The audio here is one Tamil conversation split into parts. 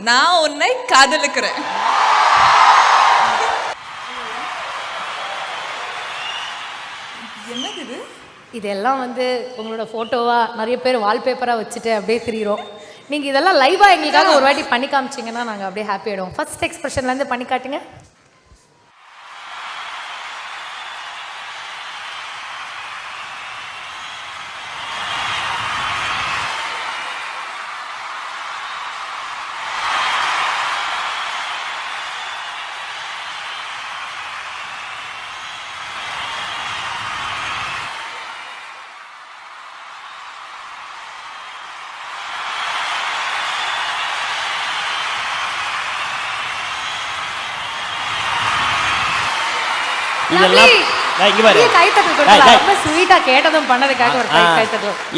நான் உன்னை காதலிக்கிறேன். என்னது இது? இதெல்லாம் வந்து உங்களோட ஃபோட்டோவா நிறைய பேர் வால்பேப்பராக வச்சுட்டு அப்படியே திரியிறோம். நீங்கள் இதெல்லாம் லைவாக எங்களுக்காக ஒரு வாட்டி பண்ணி காமிச்சிங்கன்னா நாங்கள் அப்படியே ஹாப்பி ஆகிடுவோம். ஃபர்ஸ்ட் எக்ஸ்பிரஷன்லேருந்து பண்ணி காட்டுங்க.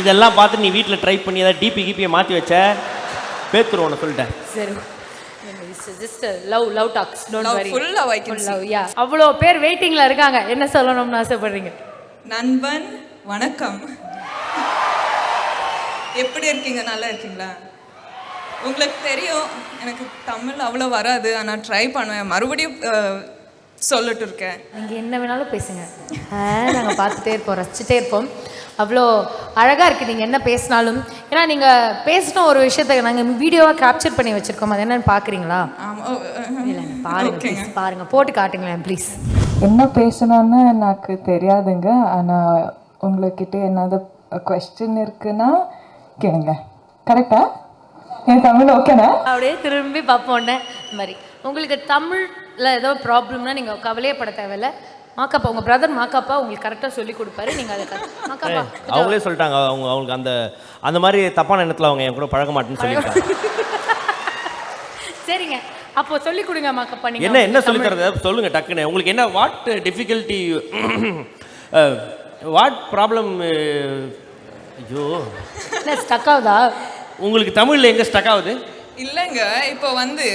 இதெல்லாம் பார்த்து நீ வீட்டில் ட்ரை பண்ணி ஏதாவது டிபி கிபியை மாற்றி வச்ச பேத்துருவோன்னு சொல்லிட்டேன். சரி, அவ்வளோ பேர் வெயிட்டிங்ல இருக்காங்க. என்ன சொல்லணும்னு ஆசைப்படுறீங்க? நண்பன் வணக்கம், எப்படி இருக்கீங்க? நல்லா இருக்கீங்களா? உங்களுக்கு தெரியும் எனக்கு தமிழ் அவ்வளோ வராது, ஆனால் ட்ரை பண்ணுவேன். மறுபடியும் சொல்லிட்டு இருக்கேன். நீங்கள் என்ன வேணாலும் பேசுங்க, நாங்கள் பார்த்துட்டே இருப்போம், ரசிச்சுட்டே இருப்போம். அவ்வளோ அழகாக இருக்குது நீங்கள் என்ன பேசினாலும். ஏன்னா நீங்கள் பேசின ஒரு விஷயத்தை நாங்கள் வீடியோவாக கேப்சர் பண்ணி வச்சுருக்கோம். அது என்னென்னு பார்க்குறீங்களா? இல்லை பாருங்க, பாருங்கள், போட்டு காட்டுங்களேன் ப்ளீஸ். என்ன பேசணும்னு எனக்கு தெரியாதுங்க, ஆனால் உங்கள்கிட்ட என்னது கொஸ்டின் இருக்குன்னா கேளுங்க. கரெக்டா? என் தமிழ் ஓகேண்ணா? அப்படியே திரும்பி பார்ப்போன்னே இந்த மாதிரி. உங்களுக்கு தமிழில் ஏதோ ப்ராப்ளம்னா நீங்கள் கவலையே பட தேவையில்லை. மாக்காப்பா, உங்கள் பிரதர் மாக்காப்பா உங்களுக்கு கரெக்டாக சொல்லி கொடுப்பாரு. நீங்கள் அதை மாக்காப்பா அவங்களே சொல்லிட்டாங்க. அவங்களுக்கு அந்த மாதிரி தப்பான எண்ணத்தில் அவங்க என் கூட பழக மாட்டேன்னு சொல்லியிருக்காங்க. சரிங்க, அப்போ சொல்லி கொடுங்க மாக்காப்பா. நீங்கள் என்ன சொல்லி தரது சொல்லுங்க டக்குன்னு. உங்களுக்கு என்ன வாட் டிஃபிகல்ட்டி, வாட் ப்ராப்ளம்? ஐயோ, என்ன ஸ்டக் ஆகுதா உங்களுக்கு? தமிழில் எங்கே ஸ்டக் ஆகுது? இல்லைங்க, இப்போ வந்து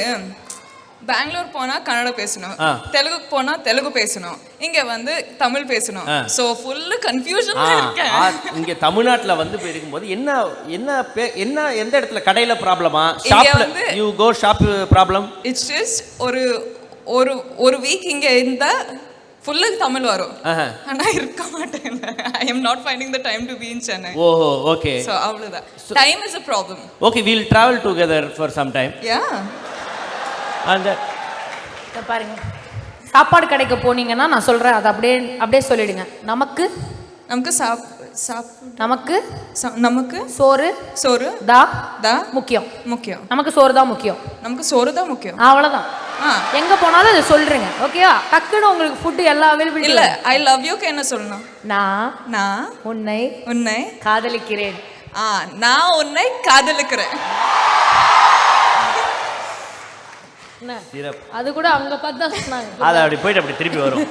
பெங்களூர் போனா கன்னடம் பேசணும், தெலுங்குக்கு போனா தெலுங்கு பேசணும், இங்க வந்து தமிழ் பேசணும். சோ ஃபுல் கன்ஃபியூஷன் இருக்கேன். இங்க தமிழ்நாட்டுல வந்து இருக்கும்போது என்ன என்ன என்ன எந்த இடத்துல கடையில ப்ராப்ளமா? ஷாப்ல you go shop problem? It's just ஒரு ஒரு ஒரு வீக் இங்க இருந்தா ஃபுல்லா தமிழ் வரும், ஆனா இருக்க மாட்டேன். I am not finding the time to be in Chennai. ஓஹோ, ஓகே. சோ அவ்வளவுதான். Time is a problem. Okay, we'll travel together for some time. Yeah. அந்த பாருங்க, சாப்பாடு கடைக்கு போனீங்கன்னா நான் சொல்றேன், அதை அப்படியே சொல்லிடுங்க. நமக்கு நமக்கு நமக்கு சோறு தா முக்கியம். நமக்கு சோறு தான் முக்கியம். நமக்கு சோறு தான் முக்கியம். அவ்வளவுதான். எங்க போனாலும் அதை சொல்றீங்க. ஓகேவா? டக்குன்னு உங்களுக்கு ஃபுட் எல்லா அவைலபிலிட்டி இல்ல. ஐ லவ் யூக்கு என்ன சொல்லணும்? நான் உன்னை காதலிக்கிறேன். நான் உன்னை காதலிக்கிறேன். அது கூட அவங்க பார்த்து தான் சொன்னாங்க. அது அப்படி போயிட்டு அப்படி திருப்பி வரும்.